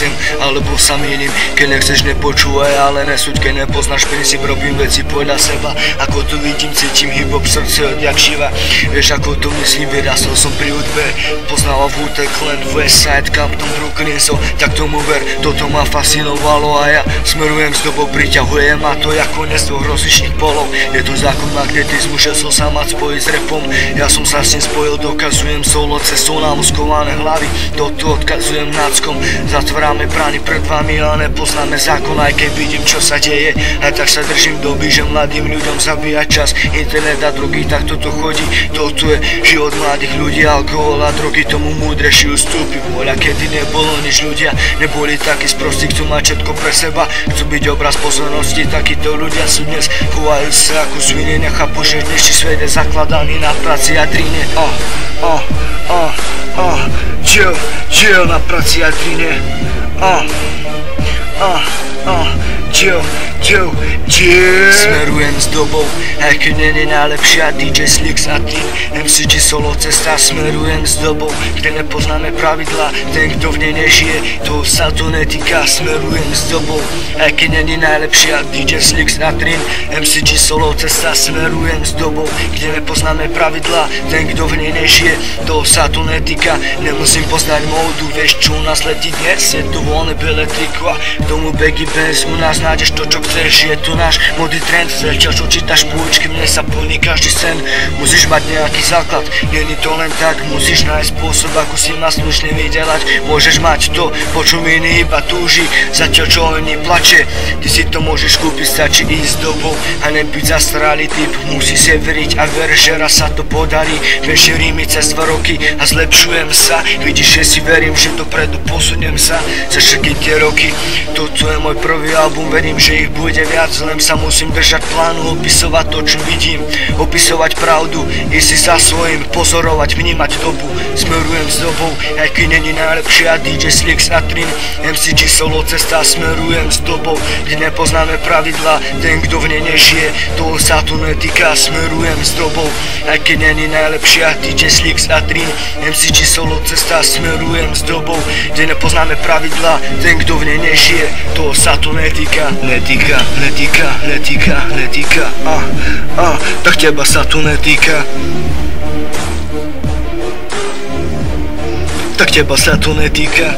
chcem, alebo sa mýlim. Keď nechceš, nepočúvaj, ale nesúď. Keď nepoznáš princíp, robím veci podľa seba. Ako to vidím, cítim hip-hop, srdce odjak živa. Vieš ako to myslím, vyrastol som pri hudbe. Poznala Wu-Tang Clan, Westside, Compton, Brooklyn, tak tomu ver, toto ma fascinovalo a ja smerujem s dobou, priťahujem ma to ako nes dvoch rozličných polov. Je to zákon magnetizmu, že som sa mať spojiť s rapom. Ja som sa s ním spojil, dokazujem solo cestou na muskované hlavy. Toto odkazujem náckom, zatváráme brány pred vami a nepoznáme zákon, aj keď vidím čo sa deje. A tak sa držím doby, že mladým ľuďom zabíja čas. Internet a drogy, tak toto chodí. Toto je život mladých ľudí, alkohol a drogy, tomu múdrejší ustúpi voľa. Kedy nebolo nič, ľudia neboli takí sprostí, chcú mať všetko pre seba, chcú byť obraz pozornosti. Takíto ľudia sú dnes, chovajú sa ako svine, nechápu, že dnešný svet je zakladaný na práci a drine. Chill na práci a drine. Smerujem s dobou, aj keď není najlepšia. DJ Slicks a Trin, MCG solo cesta. Smerujem s dobou, kde nepoznáme pravidla. Ten, kto v nej nežije, to sa to netýka. Smerujem s dobou, aj keď není najlepšia. DJ Slicks a Trin, MCG solo cesta. Smerujem s dobou, kde nepoznáme pravidla. Ten, kto v nej nežije, to sa to netýka. Nemusím poznať módu, vieš čo u nás letí dnes. Je to voľné biele triko a k tomu baggy Benz. U nás nájdeš to, čo chceš, je to náš modný trend. Zatiaľ čo čítaš púčky, mne sa plní každý sen. Musíš mať nejaký základ, není to len tak. Musíš nájsť spôsob, ako si má slušne vydelať. Môžeš mať to, po čom iný iba túži. Zatiaľ čo iný plače, ty si to môžeš kúpiť, stačí ísť s dobou a nebyť zastaralý typ. Musí si veriť a ver, že raz sa to podarí. Vieš, rímy cez 2 roky a zlepšujem sa. Vidíš, že si verím, že dopredu posuniem sa za všetky tie roky. Toto je môj prvý album, verím, že ich bude viac. Len sa musím držať plánu, opisovať to, čo vidím, opisovať pravdu, ísť si za svojím, pozorovať, vnímať dobu. Smerujem s dobou, aj keď není najlepšia. DJ Slicks a Trin, MCG solo cesta. Smerujem s dobou, kde nepoznáme pravidla. Ten, kto v nej nežije, toho sa to netýka. Smerujem s dobou, aj keď není najlepšia. DJ Slicks a Trin, MCG solo cesta. Smerujem s dobou, kde nepoznáme pravidla. Ten, kto v nej nežije, toho sa to netýka. Netýka. Tak teba sa to netýka. Tak teba sa to netýka.